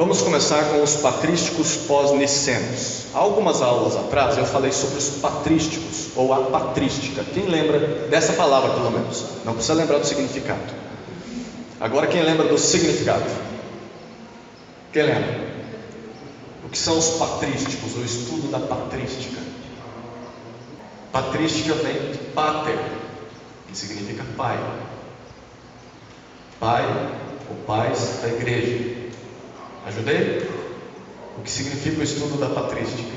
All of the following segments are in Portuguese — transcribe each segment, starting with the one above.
Vamos começar com os patrísticos pós-nicenos. Há algumas aulas atrás eu falei sobre os patrísticos, ou a patrística. Quem lembra dessa palavra, pelo menos? Não precisa lembrar do significado. Agora quem lembra do significado? Quem lembra? O que são os patrísticos, o estudo da patrística? Patrística vem de pater, que significa pai. Pai ou pais da igreja. Ajudei? O que significa o estudo da patrística?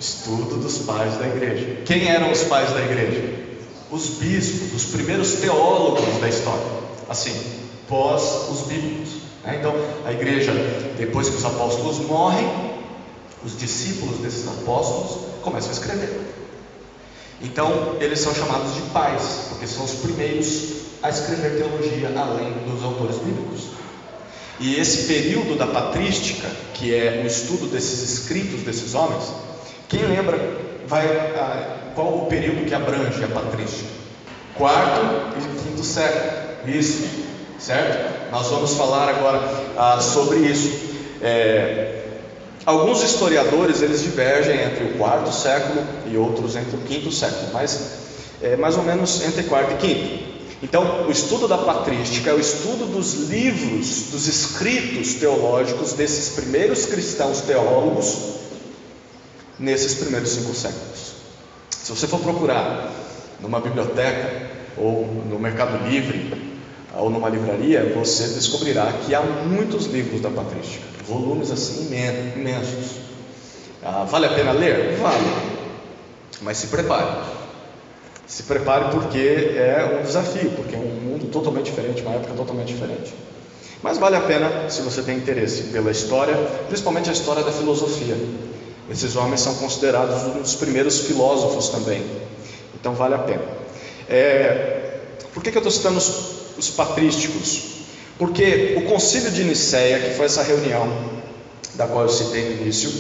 Estudo dos pais da igreja. Quem eram os pais da igreja? Os bispos, os primeiros teólogos da história. Assim, pós os bíblicos. Então, a igreja, depois que os apóstolos morrem, os discípulos desses apóstolos começam a escrever. Então, eles são chamados de pais, porque são os primeiros a escrever teologia além dos autores bíblicos. E esse período da patrística, que é o estudo desses escritos desses homens, quem lembra qual o período que abrange a patrística? 4º e 5º século. Isso, certo? Nós vamos falar agora sobre isso. Alguns historiadores eles divergem entre o 4º século e outros entre o 5º século, mas mais ou menos entre 4º e 5º. Então, o estudo da patrística é o estudo dos livros, dos escritos teológicos desses primeiros cristãos teólogos nesses primeiros 5 séculos. Se você for procurar numa biblioteca ou no Mercado Livre ou numa livraria, você descobrirá que há muitos livros da patrística, volumes assim imensos. Vale a pena ler? Vale, mas se prepare. Se prepare porque é um desafio, porque é um mundo totalmente diferente, uma época totalmente diferente. Mas vale a pena se você tem interesse pela história, principalmente a história da filosofia. Esses homens são considerados um dos primeiros filósofos também, então vale a pena. Por que eu estou citando os patrísticos? Porque o Concílio de Nicéia, que foi essa reunião da qual eu citei no início,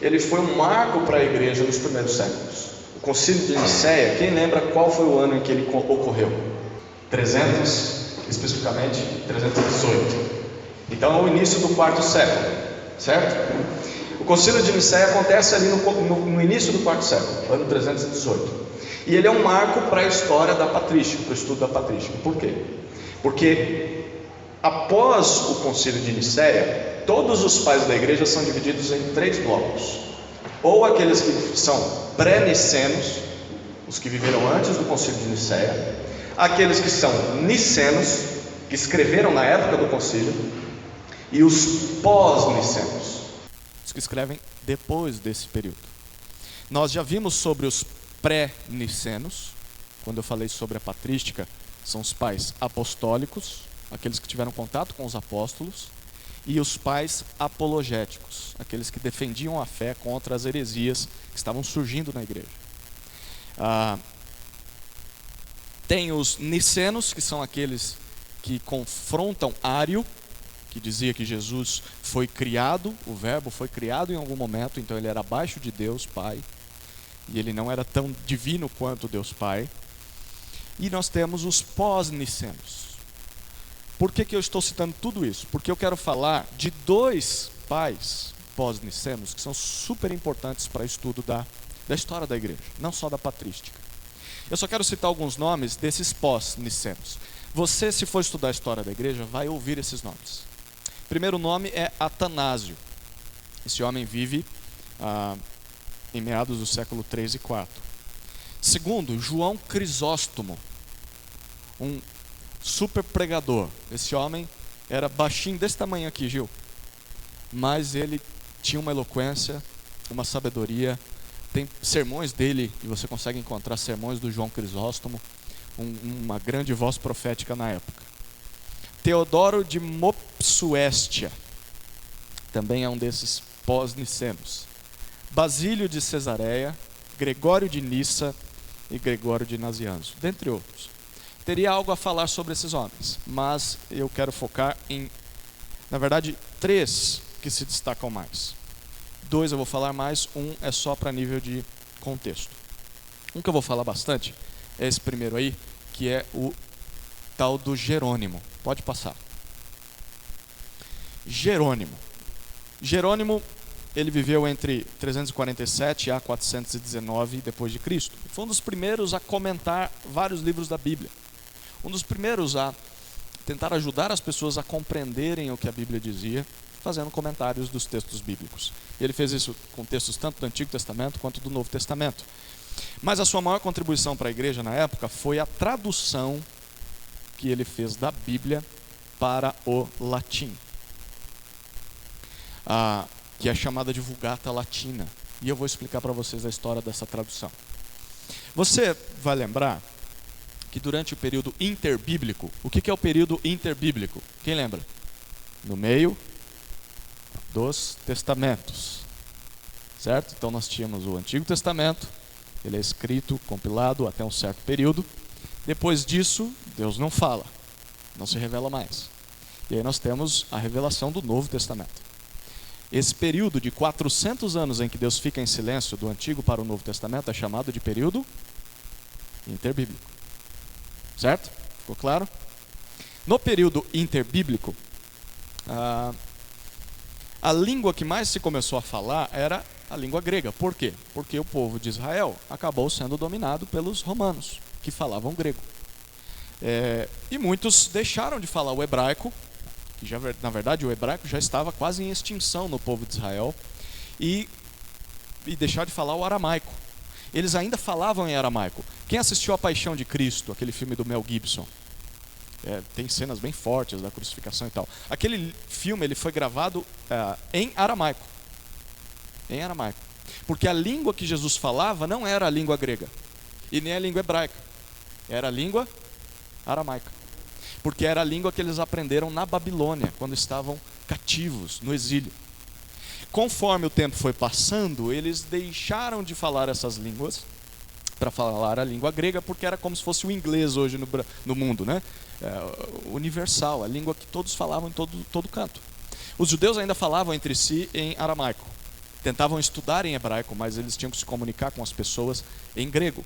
ele foi um marco para a igreja nos primeiros séculos. O Concílio de Nicéia, quem lembra qual foi o ano em que ele ocorreu? 300, especificamente 318. Então é o início do 4º século, certo? O Concílio de Nicéia acontece ali no início do 4º século, ano 318. E ele é um marco para a história da patrística, para o estudo da patrística. Por quê? Porque após o Concílio de Nicéia, todos os pais da igreja são divididos em 3 blocos. Ou aqueles que são pré-nicenos, os que viveram antes do Concílio de Nicéia, aqueles que são nicenos, que escreveram na época do concílio, e os pós-nicenos, os que escrevem depois desse período. Nós já vimos sobre os pré-nicenos, quando eu falei sobre a patrística, são os pais apostólicos, aqueles que tiveram contato com os apóstolos, e os pais apologéticos, aqueles que defendiam a fé contra as heresias que estavam surgindo na igreja. Tem os nicenos, que são aqueles que confrontam Ário, que dizia que Jesus foi criado, o verbo foi criado em algum momento, então ele era abaixo de Deus Pai, e ele não era tão divino quanto Deus Pai. E nós temos os pós-nicenos. Por que eu estou citando tudo isso? Porque eu quero falar de 2 pais pós-nicenos que são super importantes para o estudo da história da igreja, não só da patrística. Eu só quero citar alguns nomes desses pós-nicenos. Você, se for estudar a história da igreja, vai ouvir esses nomes. O primeiro nome é Atanásio. Esse homem vive em meados do século 3 e 4. Segundo, João Crisóstomo, um super pregador. Esse homem era baixinho desse tamanho aqui, Gil, mas ele tinha uma eloquência, uma sabedoria. Tem sermões dele, e você consegue encontrar sermões do João Crisóstomo, uma grande voz profética na época. Teodoro de Mopsuestia também é um desses pós-nicenos. Basílio de Cesareia, Gregório de Nissa e Gregório de Nazianzo, dentre outros. Teria algo a falar sobre esses homens, mas eu quero focar em, na verdade, 3 que se destacam mais. 2 eu vou falar mais, 1 é só para nível de contexto. Um que eu vou falar bastante é esse primeiro aí, que é o tal do Jerônimo. Pode passar. Jerônimo. Jerônimo, ele viveu entre 347 a 419 depois de Cristo. Foi um dos primeiros a comentar vários livros da Bíblia. Um dos primeiros a tentar ajudar as pessoas a compreenderem o que a Bíblia dizia, fazendo comentários dos textos bíblicos. E ele fez isso com textos tanto do Antigo Testamento quanto do Novo Testamento. Mas a sua maior contribuição para a igreja na época foi a tradução que ele fez da Bíblia para o latim, que é chamada de Vulgata Latina. E eu vou explicar para vocês a história dessa tradução. Você vai lembrar que durante o período interbíblico, o que é o período interbíblico? Quem lembra? No meio dos testamentos, certo? Então nós tínhamos o Antigo Testamento, ele é escrito, compilado até um certo período. Depois disso, Deus não fala, não se revela mais. E aí nós temos a revelação do Novo Testamento. Esse período de 400 anos em que Deus fica em silêncio do Antigo para o Novo Testamento é chamado de período interbíblico. Certo? Ficou claro? No período interbíblico, a língua que mais se começou a falar era a língua grega. Por quê? Porque o povo de Israel acabou sendo dominado pelos romanos, que falavam grego. E muitos deixaram de falar o hebraico, que já, na verdade o hebraico já estava quase em extinção no povo de Israel, e deixaram de falar o aramaico. Eles ainda falavam em aramaico. Quem assistiu A Paixão de Cristo, aquele filme do Mel Gibson, tem cenas bem fortes da crucificação e tal. Aquele filme ele foi gravado em aramaico. Em aramaico. Porque a língua que Jesus falava não era a língua grega. E nem a língua hebraica. Era a língua aramaica. Porque era a língua que eles aprenderam na Babilônia, quando estavam cativos, no exílio. Conforme o tempo foi passando, eles deixaram de falar essas línguas para falar a língua grega, porque era como se fosse o inglês hoje no mundo, né? Universal, a língua que todos falavam em todo canto. Os judeus ainda falavam entre si em aramaico. Tentavam estudar em hebraico, mas eles tinham que se comunicar com as pessoas em grego.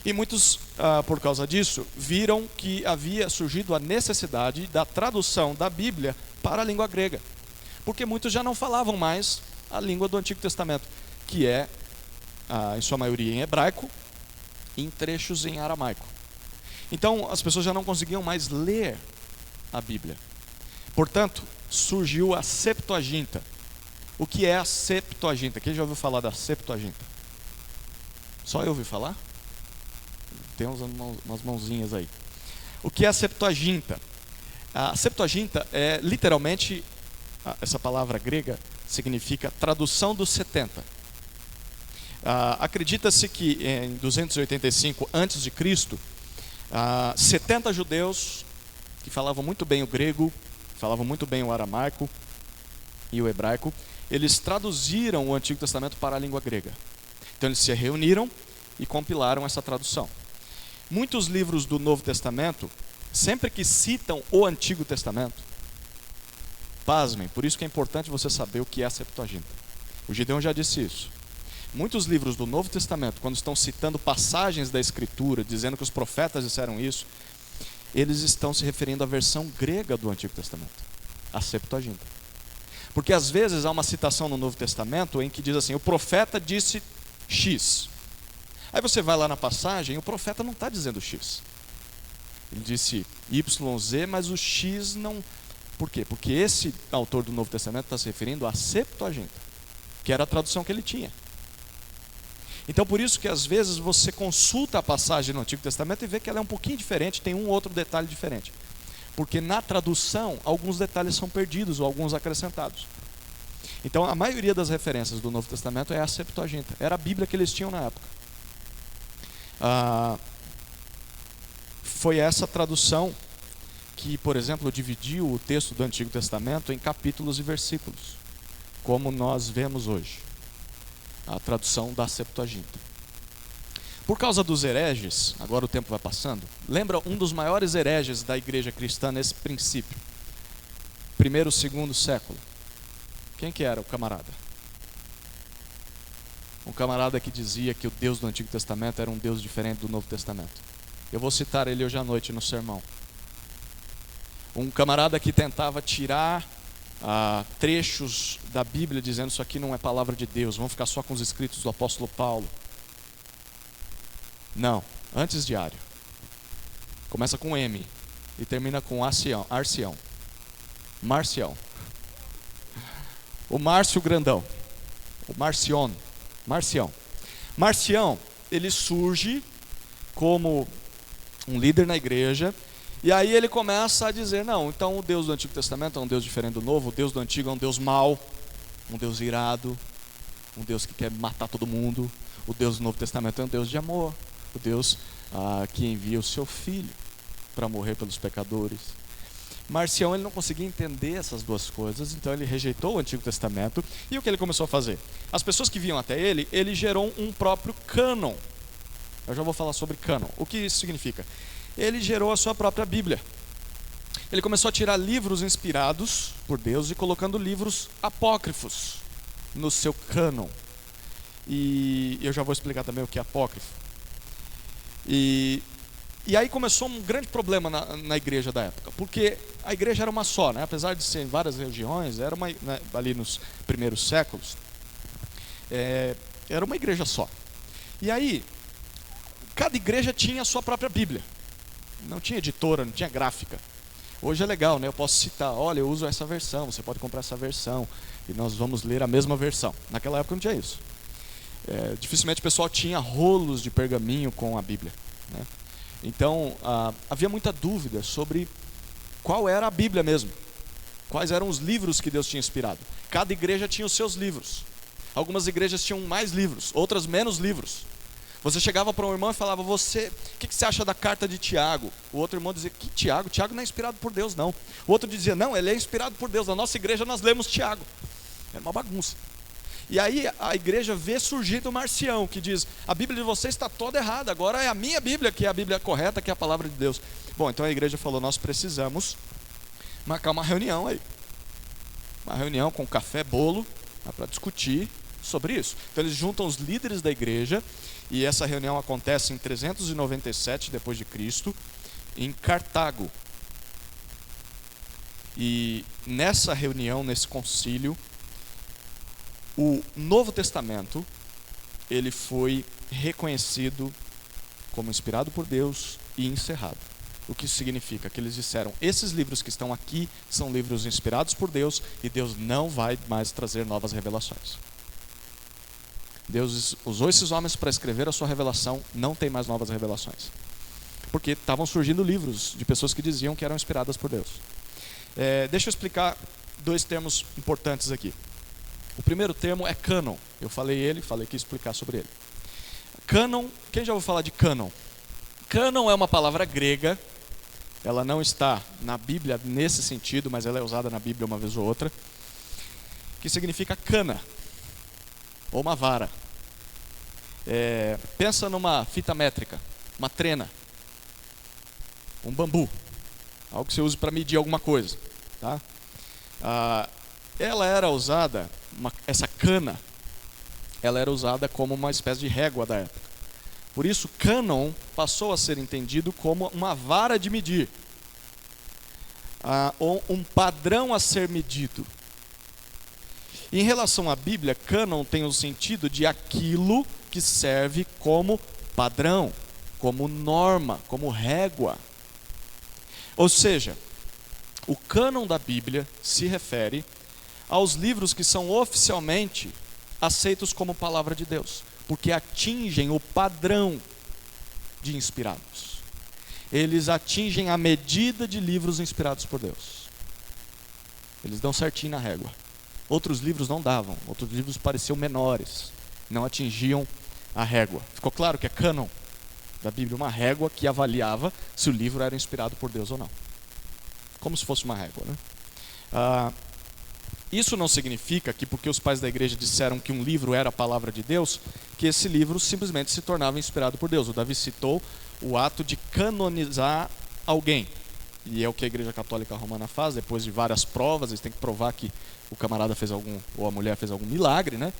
E muitos, por causa disso, viram que havia surgido a necessidade da tradução da Bíblia para a língua grega. Porque muitos já não falavam mais a língua do Antigo Testamento, que é, em sua maioria, em hebraico, e em trechos em aramaico. Então, as pessoas já não conseguiam mais ler a Bíblia. Portanto, surgiu a Septuaginta. O que é a Septuaginta? Quem já ouviu falar da Septuaginta? Só eu ouvi falar? Tem umas mãozinhas aí. O que é a Septuaginta? A Septuaginta é literalmente, essa palavra grega significa tradução dos 70. Acredita-se que em 285 a.C., 70 judeus que falavam muito bem o grego, falavam muito bem o aramaico e o hebraico, eles traduziram o Antigo Testamento para a língua grega. Então eles se reuniram e compilaram essa tradução. Muitos livros do Novo Testamento, sempre que citam o Antigo Testamento, pasmem, por isso que é importante você saber o que é a Septuaginta. O Gideon já disse isso. Muitos livros do Novo Testamento, quando estão citando passagens da Escritura, dizendo que os profetas disseram isso, eles estão se referindo à versão grega do Antigo Testamento, a Septuaginta. Porque às vezes há uma citação no Novo Testamento em que diz assim, o profeta disse X. Aí você vai lá na passagem e o profeta não está dizendo X. Ele disse YZ, mas o X não... Por quê? Porque esse autor do Novo Testamento está se referindo à Septuaginta, que era a tradução que ele tinha. Então por isso que às vezes você consulta a passagem no Antigo Testamento e vê que ela é um pouquinho diferente, tem um ou outro detalhe diferente. Porque na tradução, alguns detalhes são perdidos ou alguns acrescentados. Então a maioria das referências do Novo Testamento é a Septuaginta. Era a Bíblia que eles tinham na época. Foi essa tradução que, por exemplo, dividiu o texto do Antigo Testamento em capítulos e versículos, como nós vemos hoje. A tradução da Septuaginta. Por causa dos hereges, agora o tempo vai passando, lembra um dos maiores hereges da igreja cristã nesse princípio? Primeiro, segundo século. Quem que era o camarada? Um camarada que dizia que o Deus do Antigo Testamento era um Deus diferente do Novo Testamento. Eu vou citar ele hoje à noite no sermão. Um camarada que tentava tirar trechos da Bíblia dizendo isso aqui não é palavra de Deus, vamos ficar só com os escritos do apóstolo Paulo. Não, antes diário. Começa com M e termina com Arcião. Marcião. O Márcio Grandão. O Marcião. Marcião, ele surge como um líder na igreja, e aí ele começa a dizer, não, então o Deus do Antigo Testamento é um Deus diferente do Novo, o Deus do Antigo é um Deus mau, um Deus irado, um Deus que quer matar todo mundo, o Deus do Novo Testamento é um Deus de amor, o Deus que envia o seu Filho para morrer pelos pecadores. Marcião, ele não conseguia entender essas duas coisas, então ele rejeitou o Antigo Testamento, e o que ele começou a fazer? As pessoas que vinham até ele gerou um próprio cânon. Eu já vou falar sobre cânon. O que isso significa? Ele gerou a sua própria Bíblia. Ele começou a tirar livros inspirados por Deus e colocando livros apócrifos no seu cânon. E eu já vou explicar também o que é apócrifo. E aí começou um grande problema na igreja da época, porque a igreja era uma só, né? Apesar de ser em várias regiões, era uma, né, ali nos primeiros séculos, era uma igreja só. E aí, cada igreja tinha a sua própria Bíblia. Não tinha editora, não tinha gráfica. Hoje é legal, né? Eu posso citar, olha, eu uso essa versão, você pode comprar essa versão, e nós vamos ler a mesma versão. Naquela época não tinha isso. Dificilmente o pessoal tinha rolos de pergaminho com a Bíblia, né? Então, havia muita dúvida sobre qual era a Bíblia mesmo. Quais eram os livros que Deus tinha inspirado. Cada igreja tinha os seus livros. Algumas igrejas tinham mais livros, outras menos livros. Você chegava para um irmão e falava, o que você acha da carta de Tiago? O outro irmão dizia, que Tiago? Tiago não é inspirado por Deus, não. O outro dizia, não, ele é inspirado por Deus. Na nossa igreja nós lemos Tiago. Era uma bagunça. E aí a igreja vê surgir o Marcião, que diz, a Bíblia de vocês está toda errada, agora é a minha Bíblia, que é a Bíblia correta, que é a palavra de Deus. Bom, então a igreja falou, nós precisamos marcar uma reunião aí. Uma reunião com café, bolo, para discutir sobre isso. Então eles juntam os líderes da igreja, e essa reunião acontece em 397 depois de Cristo, em Cartago. E nessa reunião, nesse concílio, o Novo Testamento, ele foi reconhecido como inspirado por Deus e encerrado. O que isso significa? Que eles disseram, esses livros que estão aqui são livros inspirados por Deus e Deus não vai mais trazer novas revelações. Deus usou esses homens para escrever a sua revelação, não tem mais novas revelações. Porque estavam surgindo livros de pessoas que diziam que eram inspiradas por Deus. Deixa eu explicar dois termos importantes aqui. O primeiro termo é cânon. Eu falei que ia explicar sobre ele. Cânon, quem já ouviu falar de cânon? Cânon é uma palavra grega, ela não está na Bíblia nesse sentido, mas ela é usada na Bíblia uma vez ou outra, que significa cana, ou uma vara. Pensa numa fita métrica, uma trena, um bambu, algo que você usa para medir alguma coisa, tá? Ela era usada, essa cana, ela era usada como uma espécie de régua da época. Por isso, cânon passou a ser entendido como uma vara de medir, ou um padrão a ser medido. Em relação à Bíblia, cânon tem o sentido de aquilo que serve como padrão, como norma, como régua. Ou seja, o cânon da Bíblia se refere aos livros que são oficialmente aceitos como palavra de Deus, porque atingem o padrão de inspirados. Eles atingem a medida de livros inspirados por Deus. Eles dão certinho na régua. Outros livros não davam, outros livros pareciam menores, não atingiam a régua. Ficou claro que é cânon da Bíblia, uma régua que avaliava se o livro era inspirado por Deus ou não. Como se fosse uma régua, né? Isso não significa que porque os pais da igreja disseram que um livro era a palavra de Deus, que esse livro simplesmente se tornava inspirado por Deus. O Davi citou o ato de canonizar alguém. E é o que a Igreja Católica Romana faz, depois de várias provas, eles têm que provar que o camarada fez algum, ou a mulher fez algum milagre, né?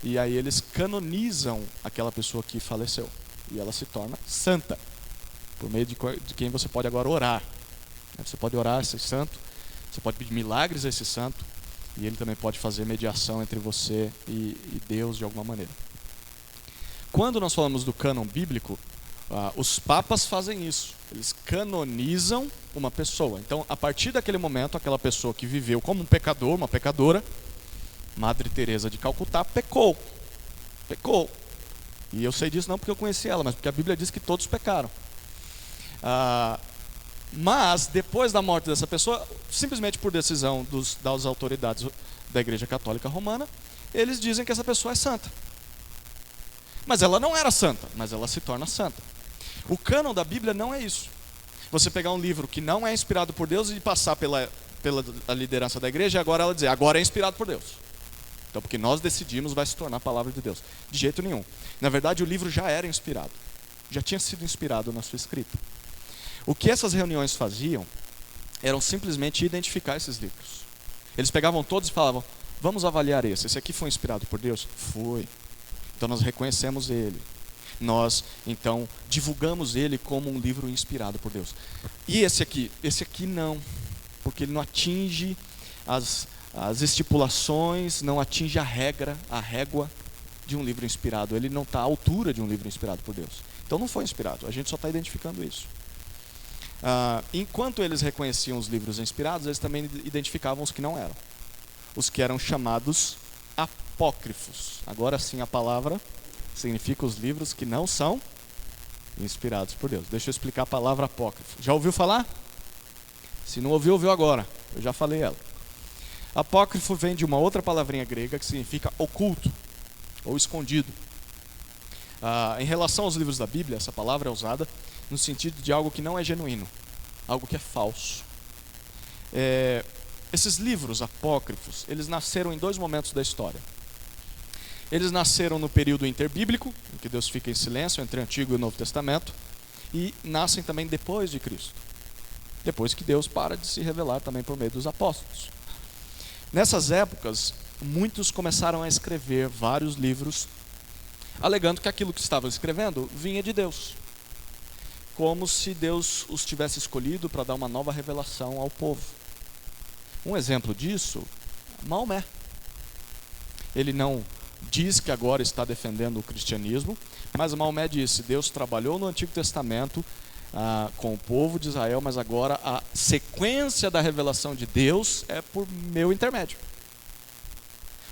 E aí eles canonizam aquela pessoa que faleceu. E ela se torna santa, por meio de quem você pode agora orar. Você pode orar a esse santo, você pode pedir milagres a esse santo, E ele também pode fazer mediação entre você e Deus de alguma maneira. Quando nós falamos do cânon bíblico, os papas fazem isso. Eles canonizam uma pessoa. Então, a partir daquele momento, aquela pessoa que viveu como um pecador, uma pecadora, Madre Teresa de Calcutá, pecou. E eu sei disso não porque eu conheci ela, mas porque a Bíblia diz que todos pecaram. Mas, depois da morte dessa pessoa, simplesmente por decisão das autoridades da Igreja Católica Romana, eles dizem que essa pessoa é santa. Mas ela não era santa, mas ela se torna santa. O cânon da Bíblia não é isso. Você pegar um livro que não é inspirado por Deus e passar pela liderança da igreja e agora ela dizer, agora é inspirado por Deus. Então, porque nós decidimos, vai se tornar a palavra de Deus. De jeito nenhum. Na verdade, o livro já era inspirado. Já tinha sido inspirado na sua escrita. O que essas reuniões faziam eram simplesmente identificar esses livros. Eles pegavam todos e falavam, vamos avaliar esse. Esse aqui foi inspirado por Deus? Foi. Então nós reconhecemos ele. Nós, então, divulgamos ele como um livro inspirado por Deus. E esse aqui não. Porque ele não atinge as estipulações, não atinge a régua de um livro inspirado. Ele não está à altura de um livro inspirado por Deus. Então não foi inspirado. A gente só está identificando isso. Enquanto eles reconheciam os livros inspirados, eles também identificavam os que não eram. Os que eram chamados apócrifos. Agora sim a palavra significa os livros que não são inspirados por Deus. Deixa eu explicar a palavra apócrifo. Já ouviu falar? Se não ouviu, ouviu agora. Eu já falei ela. Apócrifo vem de uma outra palavrinha grega que significa oculto ou escondido. Em relação aos livros da Bíblia, essa palavra é usada no sentido de algo que não é genuíno, algo que é falso. Esses livros apócrifos, eles nasceram em dois momentos da história. Eles nasceram no período interbíblico, em que Deus fica em silêncio entre o Antigo e o Novo Testamento, e nascem também depois de Cristo, depois que Deus para de se revelar também por meio dos apóstolos. Nessas épocas, muitos começaram a escrever vários livros, alegando que aquilo que estavam escrevendo vinha de Deus, como se Deus os tivesse escolhido para dar uma nova revelação ao povo. Um exemplo disso, Maomé. Ele não diz que agora está defendendo o cristianismo, mas Maomé disse, Deus trabalhou no Antigo Testamento com o povo de Israel, mas agora a sequência da revelação de Deus é por meu intermédio.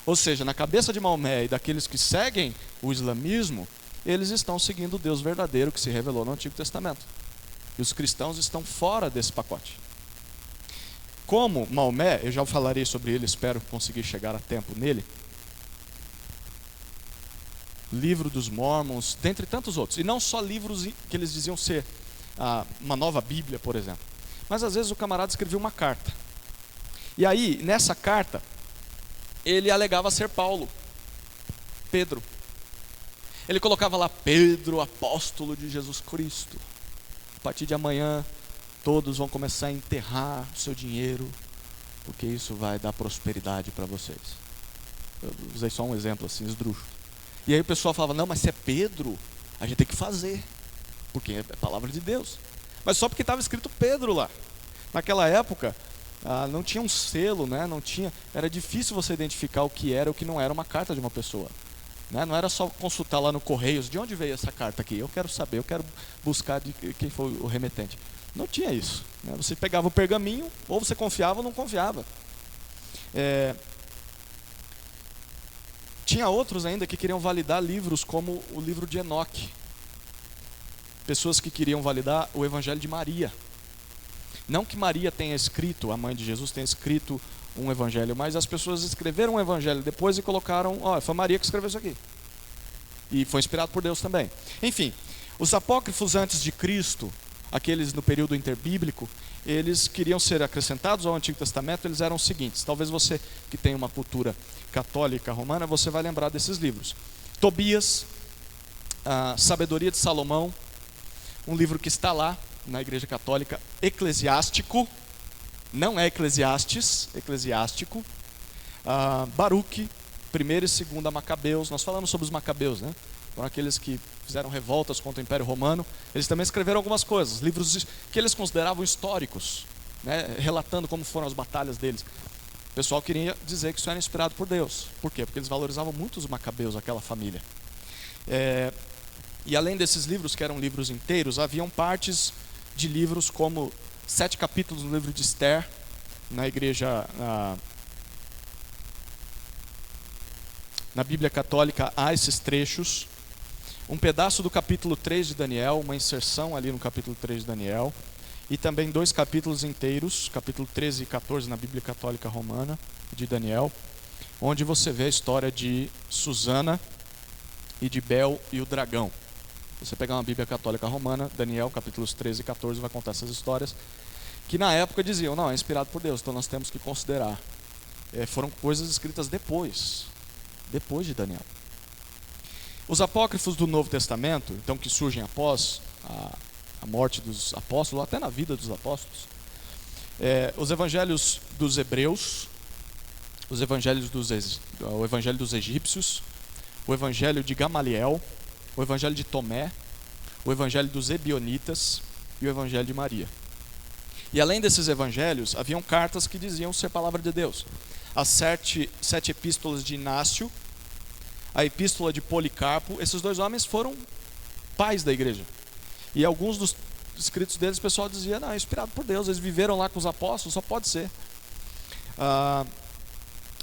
Ou seja, na cabeça de Maomé e daqueles que seguem o islamismo, eles estão seguindo o Deus verdadeiro que se revelou no Antigo Testamento. E os cristãos estão fora desse pacote. Como Maomé, eu já falarei sobre ele, espero conseguir chegar a tempo nele, livro dos Mormons, dentre tantos outros. E não só livros que eles diziam ser uma nova Bíblia, por exemplo. Mas às vezes o camarada escrevia uma carta. E aí, nessa carta, ele alegava ser Paulo, Pedro. Ele colocava lá, Pedro, apóstolo de Jesus Cristo. A partir de amanhã, todos vão começar a enterrar o seu dinheiro, porque isso vai dar prosperidade para vocês. Eu usei só um exemplo assim, esdrúxulo. E aí o pessoal falava, não, mas se é Pedro, a gente tem que fazer, porque é palavra de Deus. Mas só porque estava escrito Pedro lá. Naquela época, não tinha um selo, né? Não tinha, era difícil você identificar o que era ou o que não era uma carta de uma pessoa. Né? Não era só consultar lá no Correios, de onde veio essa carta aqui? Eu quero saber, eu quero buscar de quem foi o remetente. Não tinha isso. Né? Você pegava o pergaminho, ou você confiava ou não confiava. Tinha outros ainda que queriam validar livros como o livro de Enoque. Pessoas que queriam validar o Evangelho de Maria. Não que Maria tenha escrito, a mãe de Jesus tenha escrito um evangelho, mas as pessoas escreveram um evangelho depois e colocaram, foi Maria que escreveu isso aqui. E foi inspirado por Deus também. Enfim, os apócrifos antes de Cristo, aqueles no período interbíblico, eles queriam ser acrescentados ao Antigo Testamento, eles eram os seguintes. Talvez você que tem uma cultura católica romana, você vai lembrar desses livros. Tobias, a Sabedoria de Salomão, um livro que está lá na Igreja Católica, Eclesiástico, não é Eclesiastes, Eclesiástico, Baruque, 1ª e 2ª Macabeus. Nós falamos sobre os Macabeus, né? Foram aqueles que fizeram revoltas contra o Império Romano. Eles também escreveram algumas coisas, livros que eles consideravam históricos, né? Relatando como foram as batalhas deles. O pessoal queria dizer que isso era inspirado por Deus. Por quê? Porque eles valorizavam muito os macabeus, aquela família. E além desses livros, que eram livros inteiros, haviam partes de livros como 7 capítulos do livro de Esther, na igreja, na Bíblia Católica há esses trechos, um pedaço do capítulo 3 de Daniel, uma inserção ali no capítulo 3 de Daniel, e também 2 capítulos inteiros, capítulo 13 e 14 na Bíblia Católica Romana de Daniel, onde você vê a história de Susana e de Bel e o dragão. Você pegar uma Bíblia Católica Romana, Daniel, capítulos 13 e 14, vai contar essas histórias, que na época diziam, não, é inspirado por Deus, então nós temos que considerar. Foram coisas escritas depois de Daniel. Os apócrifos do Novo Testamento, então, que surgem após a morte dos apóstolos, ou até na vida dos apóstolos, os evangelhos dos hebreus, o evangelho dos egípcios, o evangelho de Gamaliel, o evangelho de Tomé, o evangelho dos ebionitas e o evangelho de Maria. E além desses evangelhos, haviam cartas que diziam ser palavra de Deus. As 7 epístolas de Inácio, a epístola de Policarpo, esses 2 homens foram pais da igreja. E alguns dos escritos deles, o pessoal dizia, não, é inspirado por Deus, eles viveram lá com os apóstolos, só pode ser.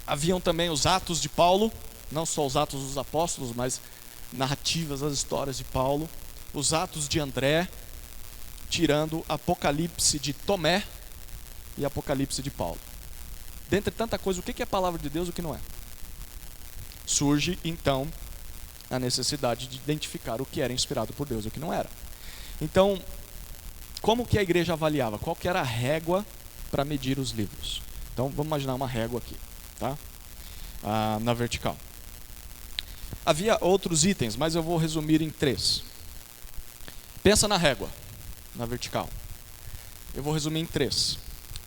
Haviam também os Atos de Paulo, não só os Atos dos Apóstolos, mas narrativas, as histórias de Paulo, os Atos de André, tirando Apocalipse de Tomé e Apocalipse de Paulo. Dentre tanta coisa, o que é a palavra de Deus e o que não é? Surge, então, a necessidade de identificar o que era inspirado por Deus e o que não era. Então, como que a igreja avaliava? Qual que era a régua para medir os livros? Então, vamos imaginar uma régua aqui, tá? Na vertical. Havia outros itens, mas eu vou resumir em 3. Pensa na régua, na vertical. Eu vou resumir em 3.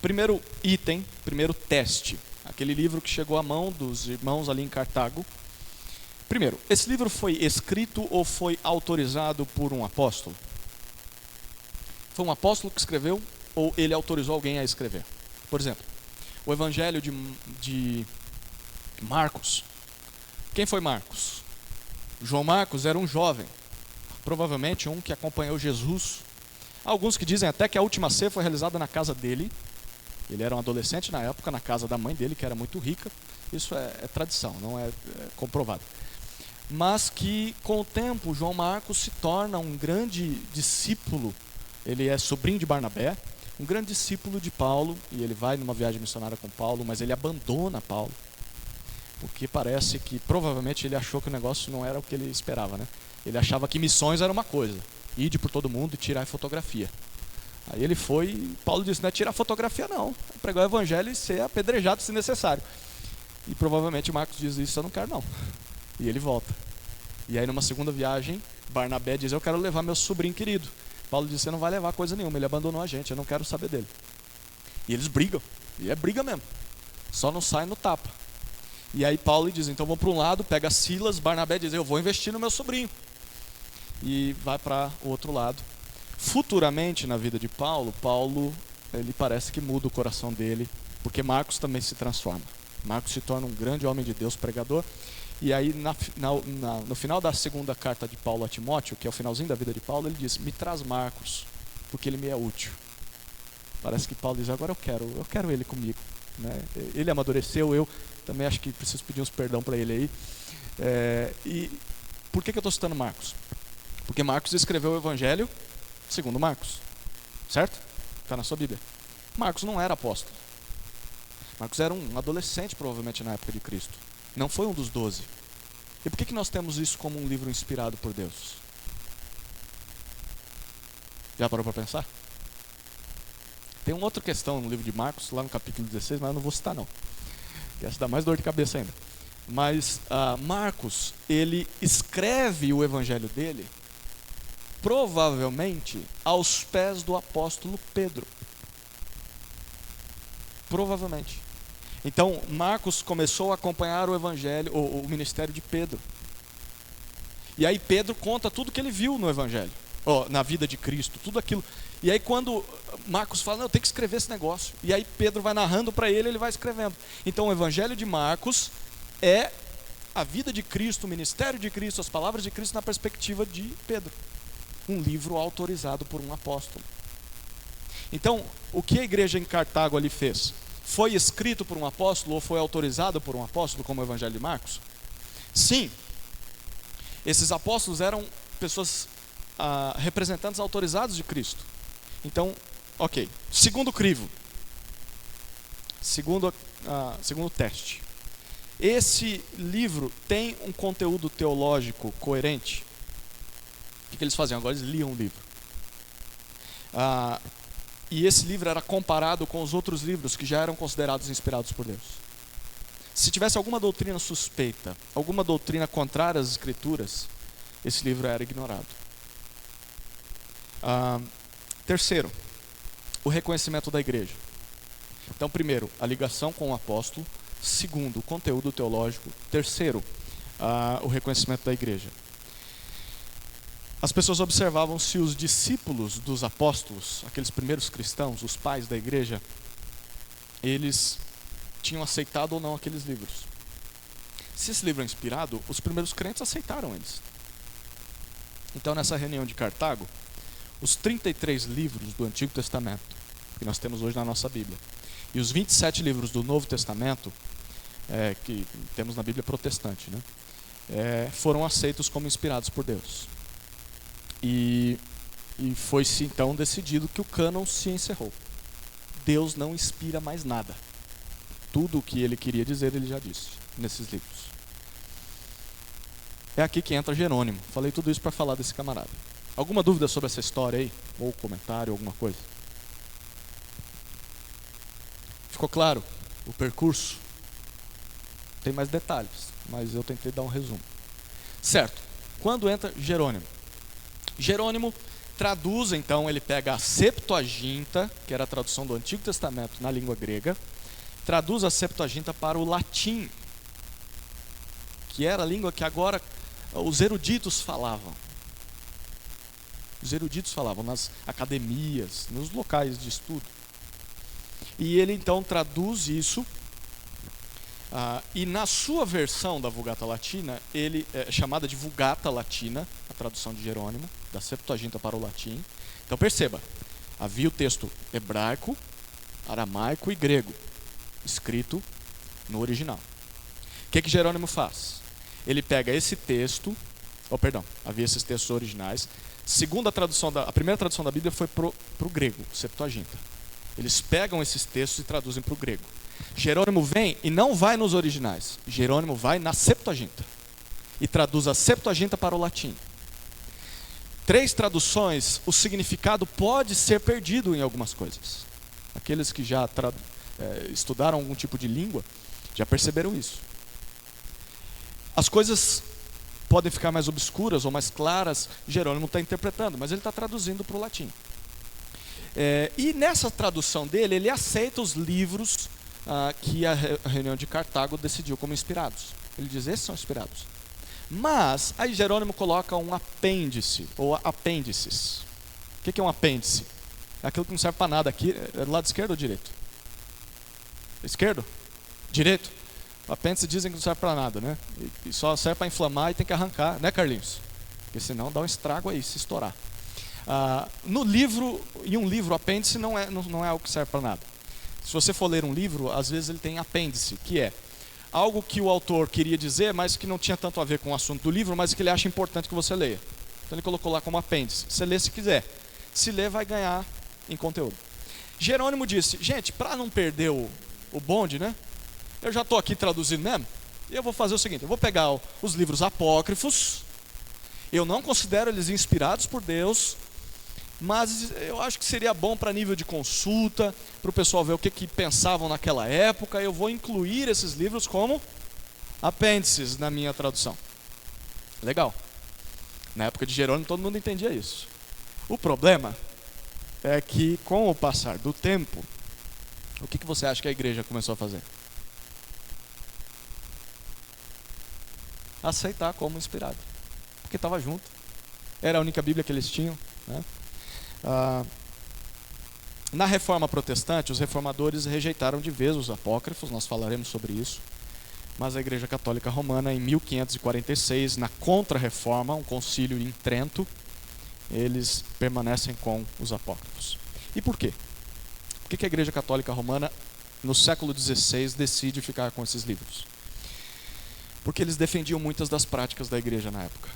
Primeiro item, primeiro teste. Aquele livro que chegou à mão dos irmãos ali em Cartago. Primeiro, esse livro foi escrito ou foi autorizado por um apóstolo? Foi um apóstolo que escreveu ou ele autorizou alguém a escrever? Por exemplo, o evangelho de Marcos. Quem foi Marcos? João Marcos era um jovem, provavelmente um que acompanhou Jesus. Alguns que dizem até que a última ceia foi realizada na casa dele. Ele era um adolescente na época, na casa da mãe dele, que era muito rica. Isso é tradição, não é comprovado. Mas que com o tempo João Marcos se torna um grande discípulo. Ele é sobrinho de Barnabé, um grande discípulo de Paulo, e ele vai numa viagem missionária com Paulo, mas ele abandona Paulo, porque parece que provavelmente ele achou que o negócio não era o que ele esperava, né? Ele achava que missões era uma coisa, ir por todo mundo e tirar fotografia. Aí ele foi, e Paulo disse, não é tirar fotografia não, é pregar o evangelho e ser apedrejado se necessário. E provavelmente Marcos diz isso, eu não quero não. E ele volta. E aí numa segunda viagem, Barnabé diz, eu quero levar meu sobrinho querido. Paulo diz, você não vai levar coisa nenhuma, ele abandonou a gente, eu não quero saber dele. E eles brigam, e é briga mesmo, só não sai no tapa. E aí Paulo diz, então vamos para um lado, pega Silas, Barnabé diz, eu vou investir no meu sobrinho. E vai para o outro lado. Futuramente na vida de Paulo, ele parece que muda o coração dele, porque Marcos também se transforma. Marcos se torna um grande homem de Deus, pregador. E aí no final da segunda carta de Paulo a Timóteo, que é o finalzinho da vida de Paulo, ele diz, me traz Marcos, porque ele me é útil. Parece que Paulo diz, agora eu quero ele comigo, né? Ele amadureceu, eu também acho que preciso pedir uns perdão para ele aí. E por que eu estou citando Marcos? Porque Marcos escreveu o Evangelho segundo Marcos, certo? Está na sua Bíblia. Marcos não era apóstolo. Marcos era um adolescente provavelmente na época de Cristo. Não foi um dos 12. E por que nós temos isso como um livro inspirado por Deus? Já parou para pensar? Tem uma outra questão no livro de Marcos, lá no capítulo 16, mas eu não vou citar não. Essa dá mais dor de cabeça ainda. Mas Marcos, ele escreve o evangelho dele, provavelmente aos pés do apóstolo Pedro. Provavelmente. Então, Marcos começou a acompanhar o evangelho, o ministério de Pedro. E aí Pedro conta tudo que ele viu no evangelho, na vida de Cristo, tudo aquilo. E aí quando Marcos fala, não, eu tenho que escrever esse negócio. E aí Pedro vai narrando para ele, ele vai escrevendo. Então o Evangelho de Marcos é a vida de Cristo, o ministério de Cristo, as palavras de Cristo na perspectiva de Pedro. Um livro autorizado por um apóstolo. Então, o que a igreja em Cartago ali fez? Foi escrito por um apóstolo ou foi autorizado por um apóstolo, como o Evangelho de Marcos? Sim. Esses apóstolos eram pessoas, representantes autorizados de Cristo. Então, ok. Segundo crivo. Segundo teste. Esse livro tem um conteúdo teológico coerente? O que eles faziam? Agora eles liam o livro. E esse livro era comparado com os outros livros que já eram considerados inspirados por Deus. Se tivesse alguma doutrina suspeita, alguma doutrina contrária às Escrituras, esse livro era ignorado. Terceiro, o reconhecimento da igreja. Então, primeiro, a ligação com o apóstolo. Segundo, o conteúdo teológico. Terceiro, o reconhecimento da igreja. As pessoas observavam se os discípulos dos apóstolos, aqueles primeiros cristãos, os pais da igreja, eles tinham aceitado ou não aqueles livros. Se esse livro é inspirado, os primeiros crentes aceitaram eles. Então, nessa reunião de Cartago, os 33 livros do Antigo Testamento, que nós temos hoje na nossa Bíblia, e os 27 livros do Novo Testamento, que temos na Bíblia protestante, né, foram aceitos como inspirados por Deus. E foi-se então decidido que o cânon se encerrou. Deus não inspira mais nada. Tudo o que ele queria dizer, ele já disse nesses livros. É aqui que entra Jerônimo. Falei tudo isso para falar desse camarada. Alguma dúvida sobre essa história aí? Ou comentário, alguma coisa? Ficou claro o percurso? Tem mais detalhes, mas eu tentei dar um resumo. Certo. Quando entra Jerônimo? Jerônimo traduz, então, ele pega a Septuaginta, que era a tradução do Antigo Testamento na língua grega, traduz a Septuaginta para o latim, que era a língua que agora os eruditos falavam. Os eruditos falavam nas academias, nos locais de estudo. E ele então traduz isso, e na sua versão da Vulgata Latina, ele é chamada de Vulgata Latina, a tradução de Jerônimo, da Septuaginta para o latim. Então perceba, havia o texto hebraico, aramaico e grego, escrito no original. O que Jerônimo faz? Ele pega esse texto, havia esses textos originais. A primeira tradução da Bíblia foi para o grego, Septuaginta. Eles pegam esses textos e traduzem para o grego. Jerônimo vem e não vai nos originais. Jerônimo vai na Septuaginta e traduz a Septuaginta para o latim. 3 traduções, o significado pode ser perdido em algumas coisas. Aqueles que já estudaram algum tipo de língua já perceberam isso. As coisas podem ficar mais obscuras ou mais claras, Jerônimo está interpretando, mas ele está traduzindo para o latim. E nessa tradução dele, ele aceita os livros que a reunião de Cartago decidiu como inspirados. Ele diz, esses são inspirados. Mas, aí Jerônimo coloca um apêndice, ou apêndices. O que é um apêndice? É aquilo que não serve para nada aqui, é do lado esquerdo ou direito? Esquerdo? Direito? O apêndice dizem que não serve para nada, né? E só serve para inflamar e tem que arrancar, né, Carlinhos? Porque senão dá um estrago aí, se estourar. Em um livro, o apêndice não é algo que serve para nada. Se você for ler um livro, às vezes ele tem apêndice, que é algo que o autor queria dizer, mas que não tinha tanto a ver com o assunto do livro, mas que ele acha importante que você leia. Então ele colocou lá como apêndice. Você lê se quiser. Se ler, vai ganhar em conteúdo. Jerônimo disse, gente, para não perder o bonde, né? Eu já estou aqui traduzindo mesmo, e eu vou fazer o seguinte, eu vou pegar os livros apócrifos, eu não considero eles inspirados por Deus, mas eu acho que seria bom para nível de consulta, para o pessoal ver o que pensavam naquela época. Eu vou incluir esses livros como apêndices na minha tradução. Legal. Na época de Jerônimo todo mundo entendia isso. O problema é que com o passar do tempo, o que você acha que a igreja começou a fazer? Aceitar como inspirado. Porque estava junto. Era a única Bíblia que eles tinham, né? Na Reforma Protestante, os reformadores rejeitaram de vez os apócrifos, nós falaremos sobre isso, mas a Igreja Católica Romana, em 1546, na Contra-Reforma, um concílio em Trento, eles permanecem com os apócrifos. E por quê? Por que a Igreja Católica Romana, no século XVI, decide ficar com esses livros? Porque eles defendiam muitas das práticas da Igreja na época.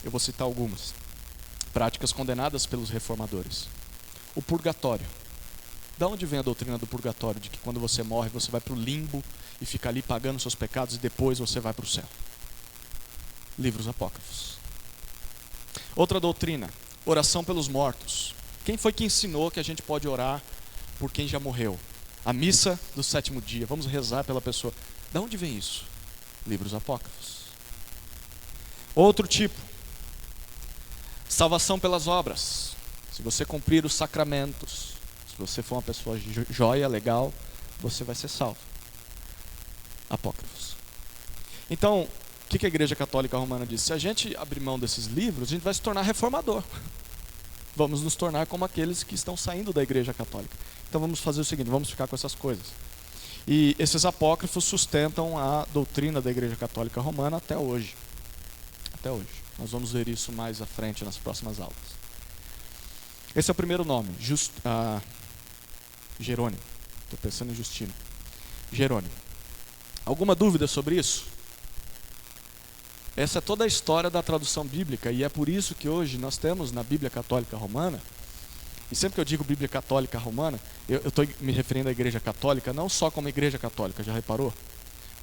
Eu vou citar algumas. Práticas condenadas pelos reformadores. O purgatório. Da onde vem a doutrina do purgatório? De que quando você morre, você vai para o limbo e fica ali pagando seus pecados e depois você vai para o céu. Livros apócrifos. Outra doutrina, oração pelos mortos. Quem foi que ensinou que a gente pode orar por quem já morreu? A missa do 7º dia, vamos rezar pela pessoa. Da onde vem isso? Livros apócrifos. Outro tipo, salvação pelas obras. Se você cumprir os sacramentos, se você for uma pessoa jóia, legal, você vai ser salvo. Apócrifos. Então, o que a Igreja Católica Romana diz? Se a gente abrir mão desses livros, a gente vai se tornar reformador. Vamos nos tornar como aqueles que estão saindo da Igreja Católica. Então vamos fazer o seguinte, vamos ficar com essas coisas. E esses apócrifos sustentam a doutrina da Igreja Católica Romana até hoje. Até hoje. Nós vamos ver isso mais à frente nas próximas aulas. Esse é o primeiro nome, Jerônimo. Estou pensando em Justino. Jerônimo. Alguma dúvida sobre isso? Essa é toda a história da tradução bíblica e é por isso que hoje nós temos na Bíblia Católica Romana, e sempre que eu digo Bíblia Católica Romana, eu estou me referindo à Igreja Católica não só como Igreja Católica, já reparou?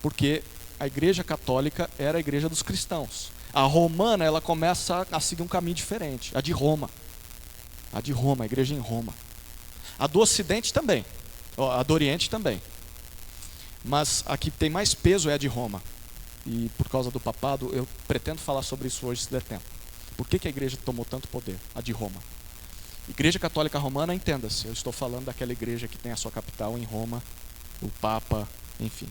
Porque a Igreja Católica era a Igreja dos cristãos. A romana, ela começa a seguir um caminho diferente, a de Roma. A de Roma, a Igreja em Roma. A do Ocidente também, a do Oriente também. Mas a que tem mais peso é a de Roma. E por causa do papado, eu pretendo falar sobre isso hoje se der tempo. Por que a igreja tomou tanto poder? A de Roma. Igreja Católica Romana, entenda-se, eu estou falando daquela igreja que tem a sua capital em Roma, o Papa, enfim.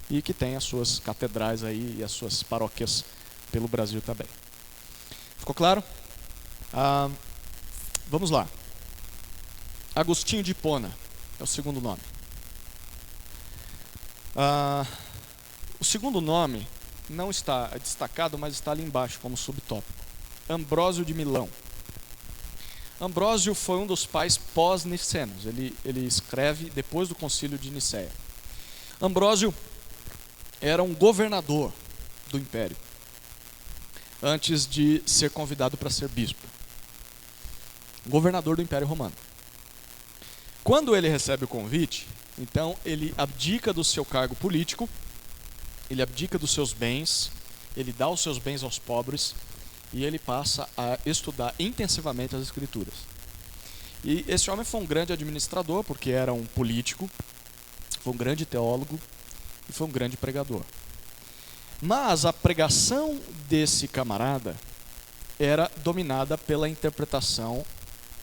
E que tem as suas catedrais aí e as suas paróquias pelo Brasil também. Ficou claro? Vamos lá. Agostinho de Hipona é o segundo nome. O segundo nome não está destacado, mas está ali embaixo como subtópico. Ambrósio de Milão. Ambrósio foi um dos pais pós-nicenos. Ele escreve depois do concílio de Nicéia. Ambrósio era um governador do império, antes de ser convidado para ser bispo. Governador do Império Romano. Quando ele recebe o convite, então ele abdica do seu cargo político, ele abdica dos seus bens, ele dá os seus bens aos pobres e ele passa a estudar intensivamente as Escrituras. E esse homem foi um grande administrador, porque era um político, foi um grande teólogo e foi um grande pregador. Mas a pregação desse camarada era dominada pela interpretação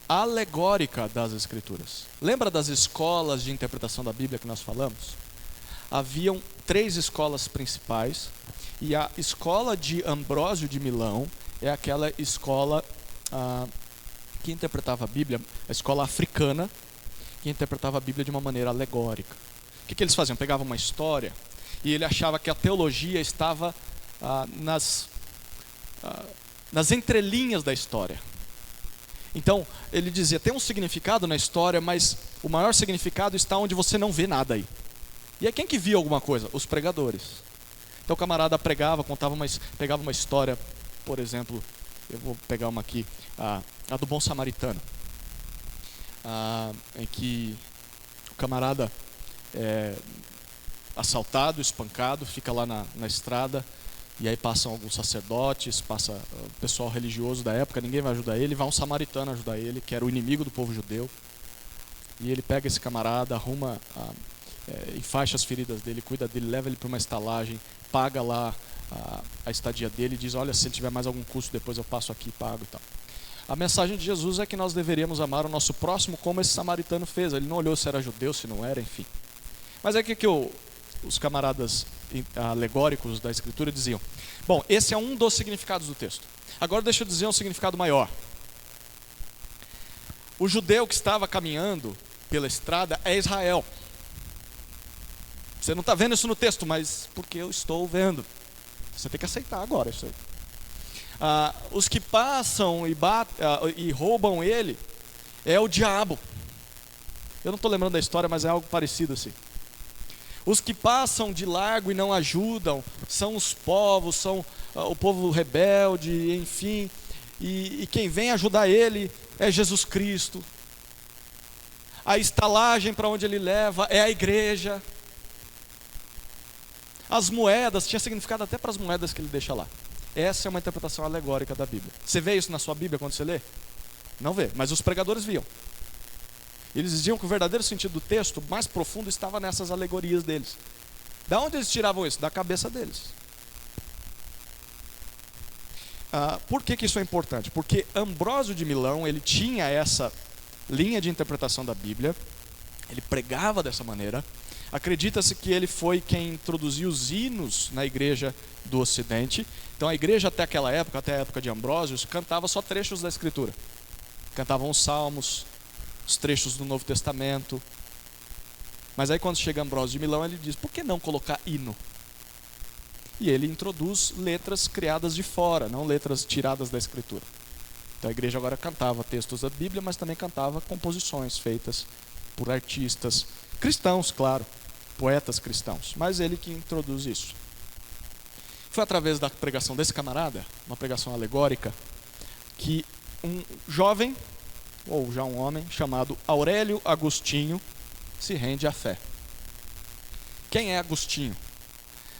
alegórica das Escrituras. Lembra das escolas de interpretação da Bíblia que nós falamos? Haviam 3 escolas principais, e a escola de Ambrósio de Milão é aquela escola que interpretava a Bíblia, a escola africana, que interpretava a Bíblia de uma maneira alegórica. O que eles faziam? Pegavam uma história, e ele achava que a teologia estava nas entrelinhas da história. Então, ele dizia, tem um significado na história, mas o maior significado está onde você não vê nada aí. E aí quem que via alguma coisa? Os pregadores. Então o camarada pregava, pegava uma história, por exemplo, eu vou pegar uma aqui, a do bom samaritano, em que o camarada é assaltado, espancado, fica lá na estrada, e aí passam alguns sacerdotes, passa o pessoal religioso da época, ninguém vai ajudar ele, vai um samaritano ajudar ele, que era o inimigo do povo judeu, e ele pega esse camarada, arruma, enfaixa as feridas dele, cuida dele, leva ele para uma estalagem, paga lá a estadia dele e diz, olha, se ele tiver mais algum custo, depois eu passo aqui e pago e tal. A mensagem de Jesus é que nós deveríamos amar o nosso próximo como esse samaritano fez. Ele não olhou se era judeu, se não era, enfim. Mas é que os camaradas alegóricos da Escritura diziam. Bom, esse é um dos significados do texto. Agora deixa eu dizer um significado maior. O judeu que estava caminhando pela estrada é Israel. Você não está vendo isso no texto, mas porque eu estou vendo. Você tem que aceitar agora isso aí. Os que passam e roubam ele é o diabo. Eu não estou lembrando da história, mas é algo parecido assim. Os que passam de largo e não ajudam são os povos, são o povo rebelde, enfim. E quem vem ajudar ele é Jesus Cristo. A estalagem para onde ele leva é a igreja. As moedas, tinha significado até para as moedas que ele deixa lá. Essa é uma interpretação alegórica da Bíblia. Você vê isso na sua Bíblia quando você lê? Não vê, mas os pregadores viam. Eles diziam que o verdadeiro sentido do texto mais profundo estava nessas alegorias deles. Da onde eles tiravam isso? Da cabeça deles. Por que isso é importante? Porque Ambrósio de Milão, ele tinha essa linha de interpretação da Bíblia, ele pregava dessa maneira. Acredita-se que ele foi quem introduziu os hinos na igreja do Ocidente. Então a igreja até aquela época, até a época de Ambrósio, cantava só trechos da Escritura. Cantavam os salmos, os trechos do Novo Testamento. Mas aí quando chega Ambrósio de Milão, ele diz, por que não colocar hino? E ele introduz letras criadas de fora, não letras tiradas da Escritura. Então a igreja agora cantava textos da Bíblia, mas também cantava composições feitas por artistas cristãos, claro, poetas cristãos. Mas ele que introduz isso. Foi através da pregação desse camarada, uma pregação alegórica, que um jovem, ou já um homem, chamado Aurélio Agostinho, se rende à fé. Quem é Agostinho?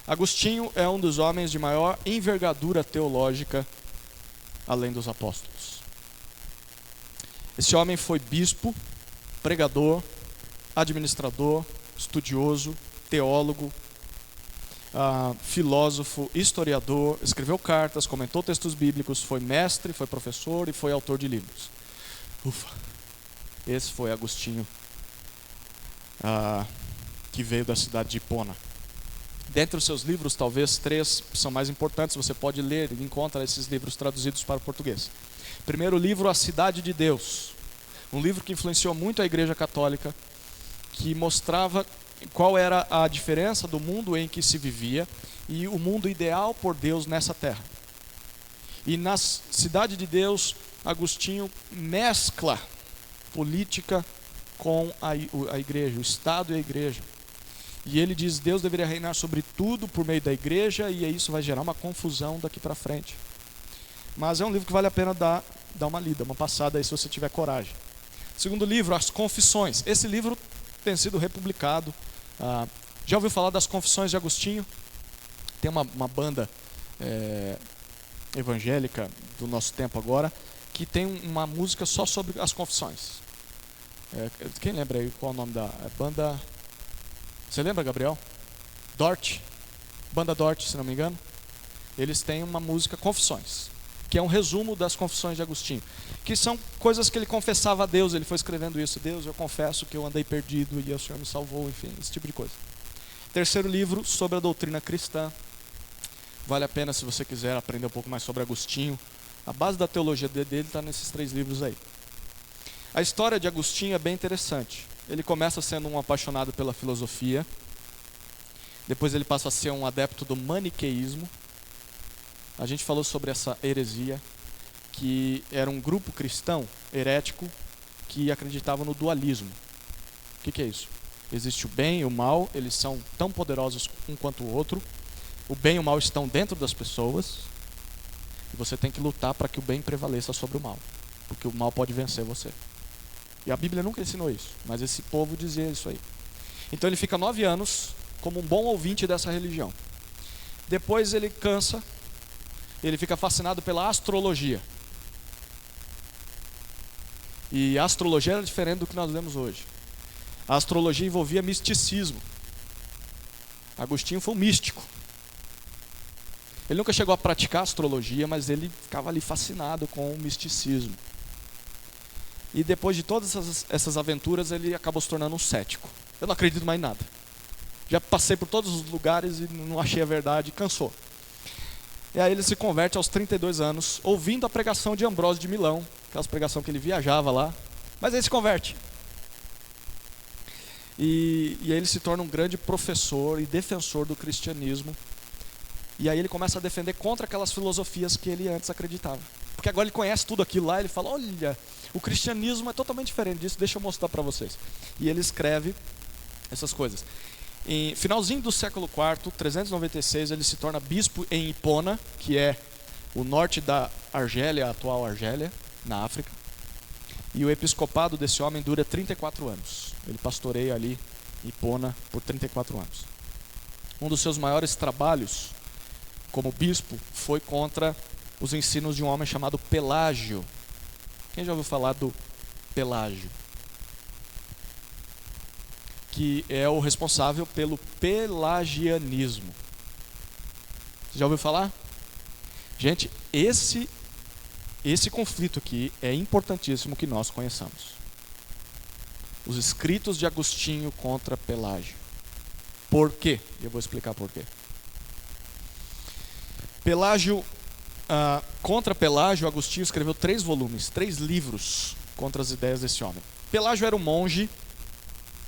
Agostinho é um dos homens de maior envergadura teológica, além dos apóstolos. Esse homem foi bispo, pregador, administrador, estudioso, teólogo, filósofo, historiador, escreveu cartas, comentou textos bíblicos, foi mestre, foi professor e foi autor de livros. Ufa! Esse foi Agostinho, que veio da cidade de Hipona. Dentre os seus livros, talvez 3 são mais importantes, você pode ler e encontra esses livros traduzidos para o português. Primeiro livro, A Cidade de Deus, um livro que influenciou muito a Igreja Católica, que mostrava qual era a diferença do mundo em que se vivia e o mundo ideal por Deus nessa terra. E na Cidade de Deus, Agostinho mescla política com a igreja, o Estado e a igreja. E ele diz que Deus deveria reinar sobre tudo por meio da igreja, e isso vai gerar uma confusão daqui para frente. Mas é um livro que vale a pena dar uma lida, uma passada aí se você tiver coragem. Segundo livro, As Confissões. Esse livro tem sido republicado. Já ouviu falar das Confissões de Agostinho? Tem uma banda evangélica do nosso tempo agora que tem uma música só sobre as confissões. Quem lembra aí qual é o nome da banda? Você lembra, Gabriel? Dort. Banda Dort, se não me engano. Eles têm uma música Confissões, que é um resumo das Confissões de Agostinho, que são coisas que ele confessava a Deus. Ele foi escrevendo isso: Deus, eu confesso que eu andei perdido e o Senhor me salvou, enfim, esse tipo de coisa. Terceiro livro, sobre a doutrina cristã. Vale a pena se você quiser aprender um pouco mais sobre Agostinho. A base da teologia dele está nesses 3 livros aí. A história de Agostinho é bem interessante. Ele começa sendo um apaixonado pela filosofia. Depois ele passa a ser um adepto do maniqueísmo. A gente falou sobre essa heresia, que era um grupo cristão herético que acreditava no dualismo. O que é isso? Existe o bem e o mal, eles são tão poderosos um quanto o outro. O bem e o mal estão dentro das pessoas, e você tem que lutar para que o bem prevaleça sobre o mal, porque o mal pode vencer você. E a Bíblia nunca ensinou isso, mas esse povo dizia isso aí. Então ele fica 9 anos como um bom ouvinte dessa religião. Depois ele cansa, ele fica fascinado pela astrologia. E a astrologia era diferente do que nós lemos hoje. A astrologia envolvia misticismo. Agostinho foi um místico. Ele nunca chegou a praticar astrologia, mas ele ficava ali fascinado com o misticismo. E depois de todas essas aventuras, ele acabou se tornando um cético. Eu não acredito mais em nada. Já passei por todos os lugares e não achei a verdade, cansou. E aí ele se converte aos 32 anos, ouvindo a pregação de Ambrósio de Milão, aquela pregação que ele viajava lá, Mas ele se converte. E aí ele se torna um grande professor e defensor do cristianismo. E aí ele começa a defender contra aquelas filosofias que ele antes acreditava. Porque agora ele conhece tudo aquilo lá, ele fala, olha, o cristianismo é totalmente diferente disso, deixa eu mostrar para vocês. E ele escreve essas coisas. Em finalzinho do século IV, 396, ele se torna bispo em Hipona, que é o norte da Argélia, a atual Argélia, na África. E o episcopado desse homem dura 34 anos. Ele pastoreia ali em Hipona por 34 anos. Um dos seus maiores trabalhos como bispo foi contra os ensinos de um homem chamado Pelágio. Quem já ouviu falar do Pelágio? Que é o responsável pelo pelagianismo. Você já ouviu falar? Gente, esse conflito aqui é importantíssimo que nós conheçamos. Os escritos de Agostinho contra Pelágio. Por quê? Eu vou explicar por quê. Pelágio, contra Pelágio, Agostinho escreveu 3 volumes, 3 livros contra as ideias desse homem. Pelágio era um monge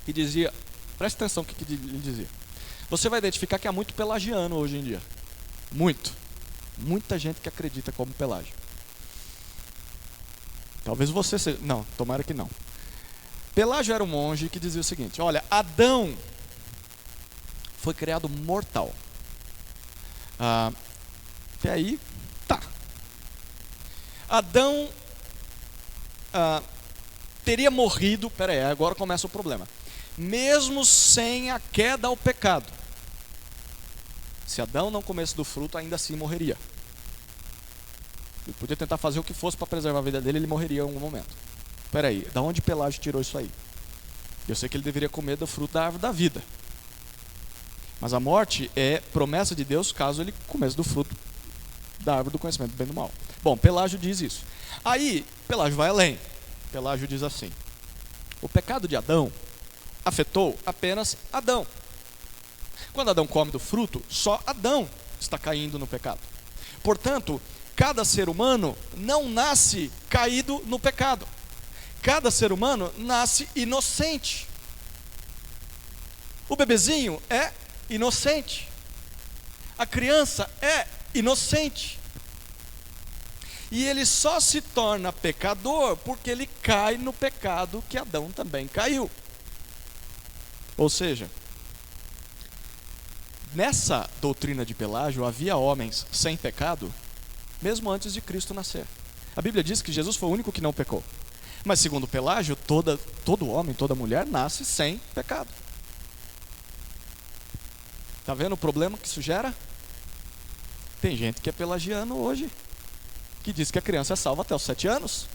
que dizia, presta atenção no que ele dizia. Você vai identificar que há muito pelagiano hoje em dia. Muita gente que acredita como Pelágio. Talvez você seja, não, tomara que não. Pelágio era um monge que dizia o seguinte, olha, Adão foi criado mortal. E aí, tá. Adão teria morrido, peraí, agora começa o problema. Mesmo sem a queda ao pecado. Se Adão não comesse do fruto, ainda assim morreria. Ele podia tentar fazer o que fosse para preservar a vida dele, ele morreria em algum momento. Peraí, da onde Pelágio tirou isso aí? Eu sei que ele deveria comer do fruto da árvore da vida. Mas a morte é promessa de Deus caso ele comesse do fruto da árvore do conhecimento do bem e do mal. Bom, Pelágio diz isso. Aí, Pelágio vai além. Pelágio diz assim, o pecado de Adão afetou apenas Adão. Quando Adão come do fruto, só Adão está caindo no pecado. Portanto, cada ser humano não nasce caído no pecado. Cada ser humano nasce inocente. O bebezinho é inocente. A criança é inocente. E ele só se torna pecador porque ele cai no pecado que Adão também caiu. Ou seja, nessa doutrina de Pelágio havia homens sem pecado, mesmo antes de Cristo nascer. A Bíblia diz que Jesus foi o único que não pecou. Mas segundo Pelágio, todo homem, toda mulher nasce sem pecado. Está vendo o problema que isso gera? Tem gente que é pelagiano hoje, que diz que a criança é salva até os 7 anos,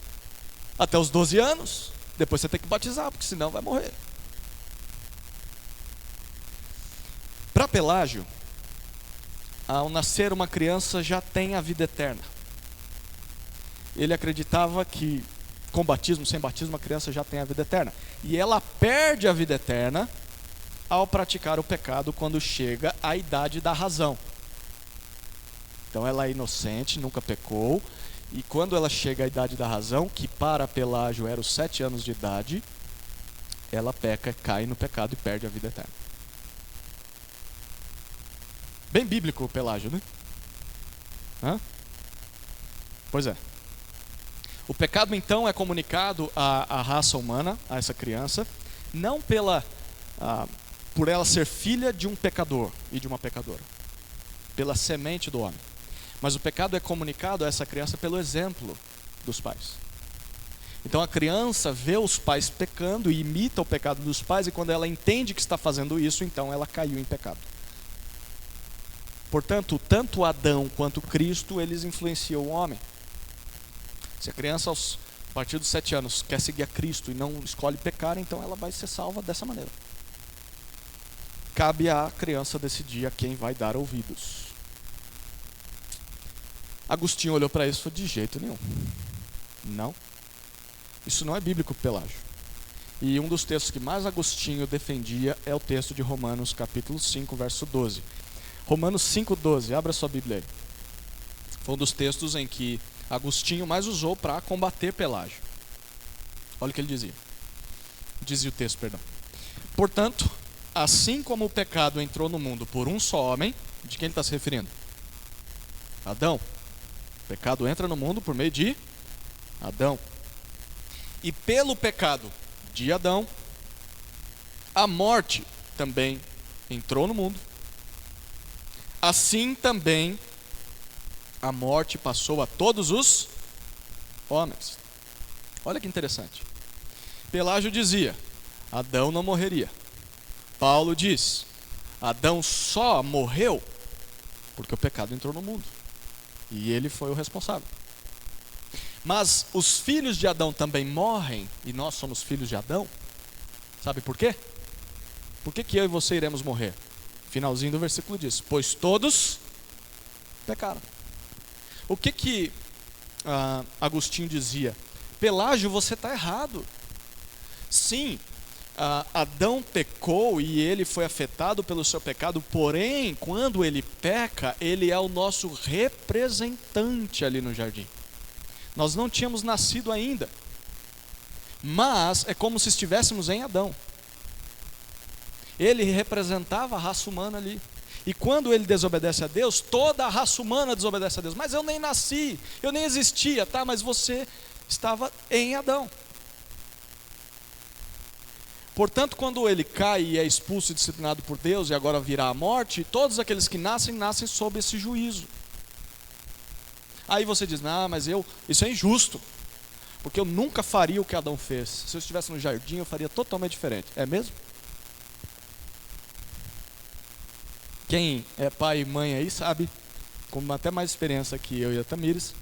até os 12 anos, depois você tem que batizar, porque senão vai morrer. Para Pelágio, ao nascer uma criança já tem a vida eterna. Ele acreditava que com batismo, sem batismo, a criança já tem a vida eterna. E ela perde a vida eterna ao praticar o pecado quando chega à idade da razão. Então ela é inocente, nunca pecou, e quando ela chega à idade da razão, que para Pelágio era os 7 anos de idade, ela peca, cai no pecado e perde a vida eterna. Bem bíblico o Pelágio, né? Pois é. O pecado então é comunicado à raça humana, a essa criança, não por ela ser filha de um pecador e de uma pecadora, pela semente do homem. Mas o pecado é comunicado a essa criança pelo exemplo dos pais. Então a criança vê os pais pecando e imita o pecado dos pais, e quando ela entende que está fazendo isso, então ela caiu em pecado. Portanto, tanto Adão quanto Cristo, eles influenciam o homem. Se a criança, a partir dos 7 anos, quer seguir a Cristo e não escolhe pecar, então ela vai ser salva dessa maneira. Cabe à criança decidir a quem vai dar ouvidos. Agostinho olhou para isso e falou, de jeito nenhum. Não. Isso não é bíblico, Pelágio. E um dos textos que mais Agostinho defendia é o texto de Romanos, capítulo 5, verso 12. Romanos 5,12, abra sua Bíblia aí. Foi um dos textos em que Agostinho mais usou para combater Pelágio. Olha o que ele dizia. Dizia o texto, perdão. Portanto, assim como o pecado entrou no mundo por um só homem, de quem ele está se referindo? Adão. O pecado entra no mundo por meio de Adão. E pelo pecado de Adão, a morte também entrou no mundo. Assim também a morte passou a todos os homens. Olha que interessante. Pelágio dizia: Adão não morreria. Paulo diz: Adão só morreu porque o pecado entrou no mundo. E ele foi o responsável. Mas os filhos de Adão também morrem, e nós somos filhos de Adão. Sabe por quê? Por que eu e você iremos morrer? Finalzinho do versículo diz: pois todos pecaram. O que Agostinho dizia? Pelágio, você está errado. Sim, Adão pecou e ele foi afetado pelo seu pecado, porém, quando ele peca, ele é o nosso representante ali no jardim. Nós não tínhamos nascido ainda, mas é como se estivéssemos em Adão. Ele representava a raça humana ali. E quando ele desobedece a Deus, toda a raça humana desobedece a Deus. Mas eu nem nasci, eu nem existia, tá? Mas você estava em Adão. Portanto, quando ele cai e é expulso e disciplinado por Deus e agora virá a morte, todos aqueles que nascem sob esse juízo. Aí você diz: não, mas isso é injusto, porque eu nunca faria o que Adão fez. Se eu estivesse no jardim, eu faria totalmente diferente. É mesmo? Quem é pai e mãe aí sabe, com até mais experiência que eu e a Tamires,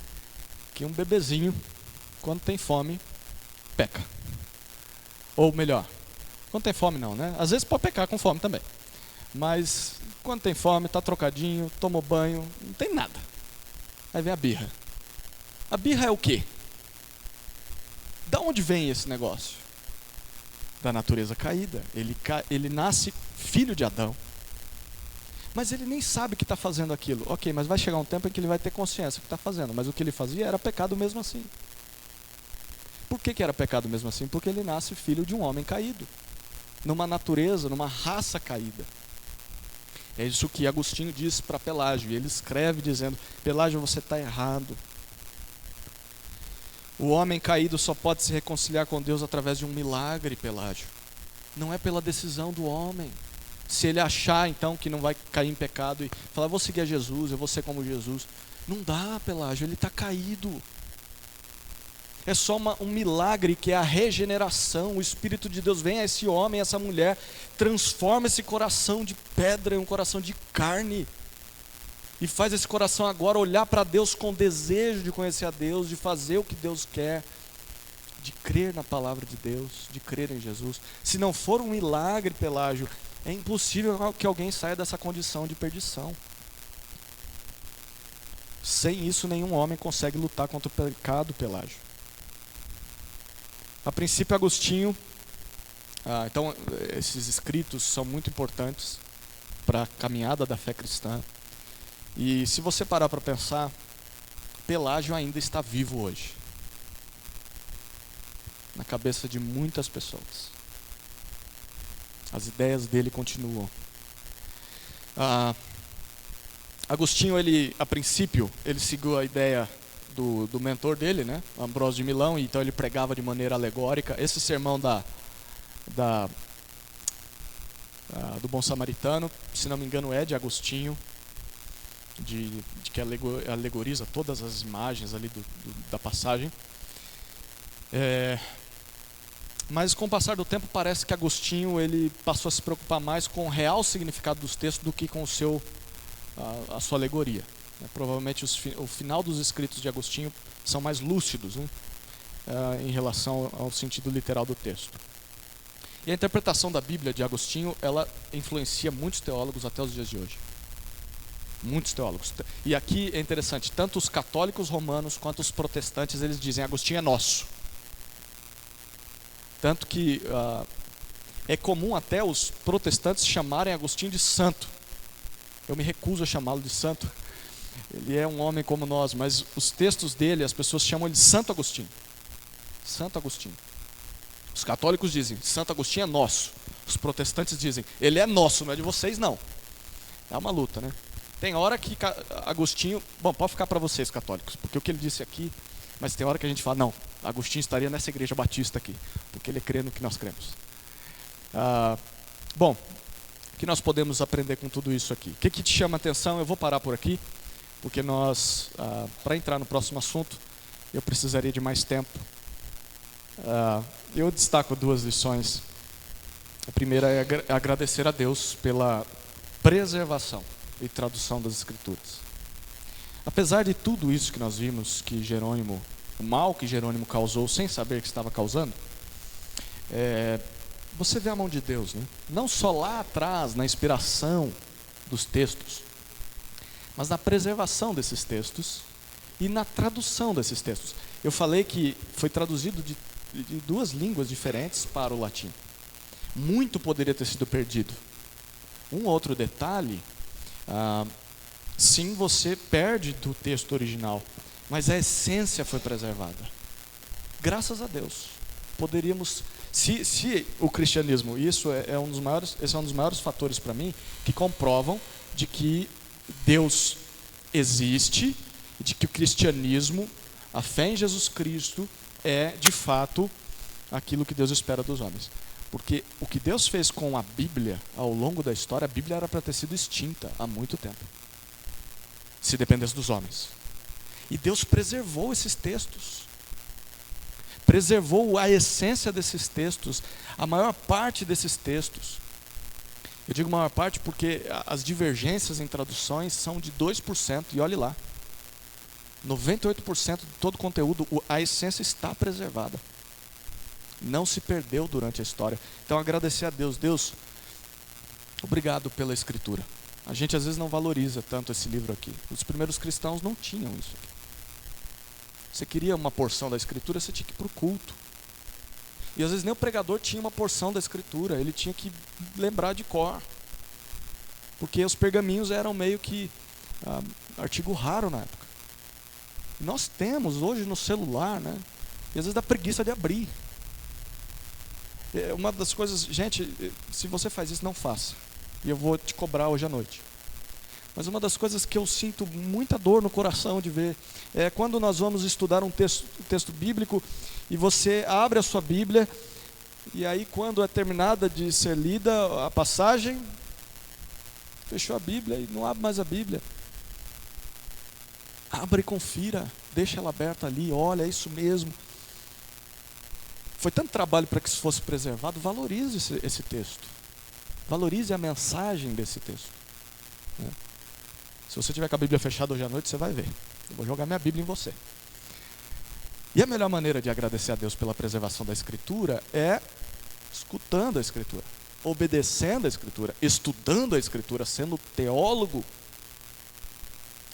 que um bebezinho, quando tem fome, peca. Ou melhor, quando tem fome não, né? Às vezes pode pecar com fome também. Mas quando tem fome, está trocadinho, tomou banho, não tem nada. Aí vem a birra. A birra é o quê? Da onde vem esse negócio? Da natureza caída. Ele nasce filho de Adão. Mas ele nem sabe que está fazendo aquilo. Ok, mas vai chegar um tempo em que ele vai ter consciência que está fazendo. Mas o que ele fazia era pecado mesmo assim. Por que era pecado mesmo assim? Porque ele nasce filho de um homem caído. Numa natureza, numa raça caída. É isso que Agostinho diz para Pelágio. E ele escreve dizendo: Pelágio, você está errado. O homem caído só pode se reconciliar com Deus através de um milagre, Pelágio. Não é pela decisão do homem. Se ele achar então que não vai cair em pecado e falar: vou seguir a Jesus, eu vou ser como Jesus. Não dá, Pelágio, ele está caído. É só um milagre, que é a regeneração. O Espírito de Deus vem a esse homem, a essa mulher, transforma esse coração de pedra em um coração de carne. E faz esse coração agora olhar para Deus com desejo de conhecer a Deus, de fazer o que Deus quer, de crer na palavra de Deus, de crer em Jesus. Se não for um milagre, Pelágio, é impossível que alguém saia dessa condição de perdição. Sem isso, nenhum homem consegue lutar contra o pecado, Pelágio. A princípio, Agostinho, então esses escritos são muito importantes para a caminhada da fé cristã. E se você parar para pensar, Pelágio ainda está vivo hoje, na cabeça de muitas pessoas. As ideias dele continuam. Agostinho, a princípio, ele seguiu a ideia do mentor dele, né, Ambrósio de Milão, e então ele pregava de maneira alegórica. Esse sermão do Bom Samaritano, se não me engano, é de Agostinho, que alegoriza todas as imagens ali da passagem. Mas com o passar do tempo parece que Agostinho ele passou a se preocupar mais com o real significado dos textos do que com a sua alegoria. Provavelmente o final dos escritos de Agostinho são mais lúcidos, né, em relação ao sentido literal do texto. E a interpretação da Bíblia de Agostinho, ela influencia muitos teólogos até os dias de hoje. Muitos teólogos. E aqui é interessante, tanto os católicos romanos quanto os protestantes, eles dizem: Agostinho é nosso. Tanto que é comum até os protestantes chamarem Agostinho de santo. Eu me recuso a chamá-lo de santo. Ele é um homem como nós, mas os textos dele, as pessoas chamam ele de Santo Agostinho. Santo Agostinho. Os católicos dizem, Santo Agostinho é nosso. Os protestantes dizem, ele é nosso, não é de vocês não. É uma luta, né? Tem hora que Agostinho... Bom, pode ficar para vocês, católicos, porque o que ele disse aqui... Mas tem hora que a gente fala, não, Agostinho estaria nessa igreja batista aqui, porque ele crê no que nós cremos. Bom, o que nós podemos aprender com tudo isso aqui? O que te chama a atenção? Eu vou parar por aqui, porque nós, para entrar no próximo assunto, eu precisaria de mais tempo. Eu destaco 2 lições. A primeira é agradecer a Deus pela preservação e tradução das Escrituras. Apesar de tudo isso que nós vimos, que Jerônimo, o mal que Jerônimo causou sem saber que estava causando, você vê a mão de Deus, né? Não só lá atrás, na inspiração dos textos, mas na preservação desses textos e na tradução desses textos. Eu falei que foi traduzido de 2 línguas diferentes para o latim. Muito poderia ter sido perdido. Um outro detalhe, sim, você perde do texto original, mas a essência foi preservada. Graças a Deus. Poderíamos, se o cristianismo, esse é um dos maiores fatores para mim, que comprovam de que Deus existe, e de que o cristianismo, a fé em Jesus Cristo, é de fato aquilo que Deus espera dos homens. Porque o que Deus fez com a Bíblia ao longo da história, a Bíblia era para ter sido extinta há muito tempo, se dependesse dos homens. E Deus preservou esses textos, preservou a essência desses textos, a maior parte desses textos. Eu digo maior parte porque as divergências em traduções são de 2%, e olhe lá, 98% de todo o conteúdo, a essência está preservada. Não se perdeu durante a história. Então agradecer a Deus. Deus, obrigado pela Escritura. A gente às vezes não valoriza tanto esse livro aqui. Os primeiros cristãos não tinham isso aqui. Você queria uma porção da Escritura, você tinha que ir para o culto. E às vezes nem o pregador tinha uma porção da Escritura, ele tinha que lembrar de cor. Porque os pergaminhos eram meio que artigo raro na época. Nós temos hoje no celular, né? E às vezes dá preguiça de abrir. Uma das coisas, gente, se você faz isso, não faça. E eu vou te cobrar hoje à noite. Mas uma das coisas que eu sinto muita dor no coração de ver é quando nós vamos estudar um texto bíblico e você abre a sua Bíblia e aí quando é terminada de ser lida a passagem, fechou a Bíblia e não abre mais a Bíblia. Abra e confira, deixa ela aberta ali, olha, é isso mesmo. Foi tanto trabalho para que isso fosse preservado, valorize esse texto. Valorize a mensagem desse texto. Se você tiver com a Bíblia fechada hoje à noite, você vai ver. Eu vou jogar minha Bíblia em você. E a melhor maneira de agradecer a Deus pela preservação da Escritura é escutando a Escritura, obedecendo a Escritura, estudando a Escritura, sendo teólogo,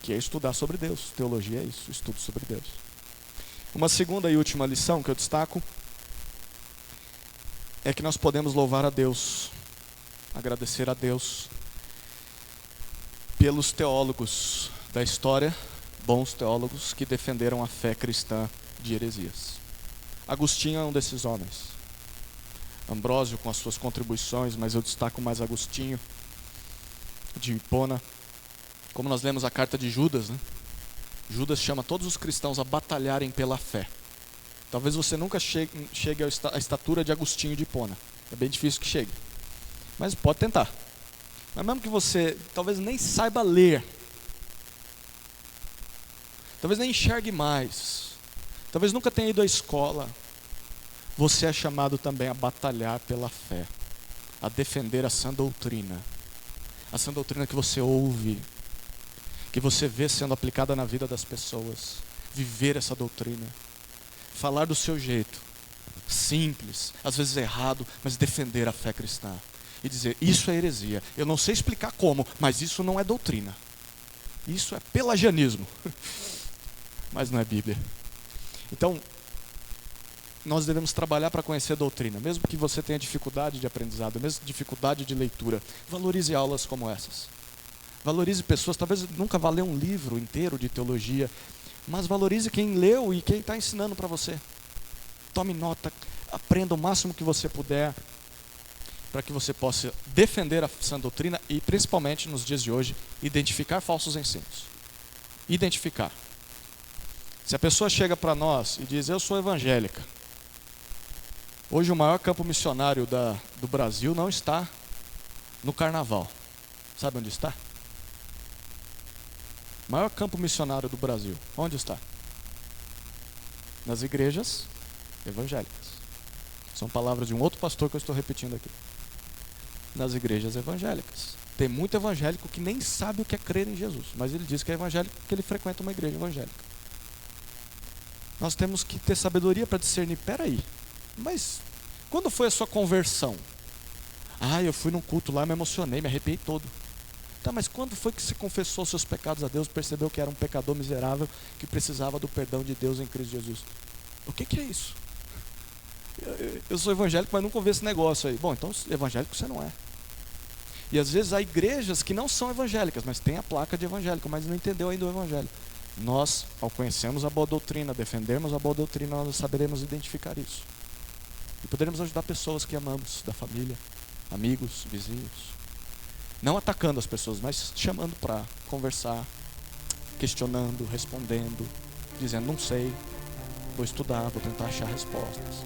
que é estudar sobre Deus. Teologia é isso, estudo sobre Deus. Uma segunda e última lição que eu destaco é que nós podemos louvar a Deus, agradecer a Deus pelos teólogos da história, bons teólogos que defenderam a fé cristã de heresias. Agostinho é um desses homens. Ambrósio com as suas contribuições, mas eu destaco mais Agostinho de Hipona. Como nós lemos a carta de Judas, né? Judas chama todos os cristãos a batalharem pela fé. Talvez você nunca chegue à estatura de Agostinho de Hipona. É bem difícil que chegue. Mas pode tentar. Mas mesmo que você talvez nem saiba ler, talvez nem enxergue mais, talvez nunca tenha ido à escola, você é chamado também a batalhar pela fé, a defender a sã doutrina. A sã doutrina que você ouve, que você vê sendo aplicada na vida das pessoas. Viver essa doutrina. Falar do seu jeito, simples, às vezes errado, mas defender a fé cristã. E dizer, isso é heresia. Eu não sei explicar como, mas isso não é doutrina. Isso é pelagianismo. Mas não é Bíblia. Então, nós devemos trabalhar para conhecer a doutrina. Mesmo que você tenha dificuldade de aprendizado, mesmo dificuldade de leitura, valorize aulas como essas. Valorize pessoas, talvez nunca vá ler um livro inteiro de teologia, mas valorize quem leu e quem está ensinando para você. Tome nota. aprenda o máximo que você puder para que você possa defender a sã doutrina e, principalmente nos dias de hoje, identificar falsos ensinos. Identificar. Se a pessoa chega para nós e diz, eu sou evangélica. Hoje o maior campo missionário do Brasil não está no carnaval. Sabe onde está? O maior campo missionário do Brasil. Onde está? Nas igrejas evangélicas. São palavras de um outro pastor que eu estou repetindo aqui. Nas igrejas evangélicas. Tem muito evangélico que nem sabe o que é crer em Jesus, mas ele diz que é evangélico porque ele frequenta uma igreja evangélica. Nós temos que ter sabedoria para discernir, peraí, mas quando foi a sua conversão? Ah, eu fui num culto lá, me emocionei, me arrepiei todo. Tá, mas quando foi que você confessou seus pecados a Deus, percebeu que era um pecador miserável, que precisava do perdão de Deus em Cristo Jesus? O que é isso? Eu sou evangélico, mas nunca ouvi esse negócio aí. Bom, então evangélico você não é. E às vezes há igrejas que não são evangélicas, mas tem a placa de evangélico, mas não entendeu ainda o evangelho. Nós, ao conhecermos a boa doutrina, defendermos a boa doutrina, nós saberemos identificar isso. E poderemos ajudar pessoas que amamos, da família, amigos, vizinhos. Não atacando as pessoas, mas chamando para conversar, questionando, respondendo, dizendo, não sei, vou estudar, vou tentar achar respostas.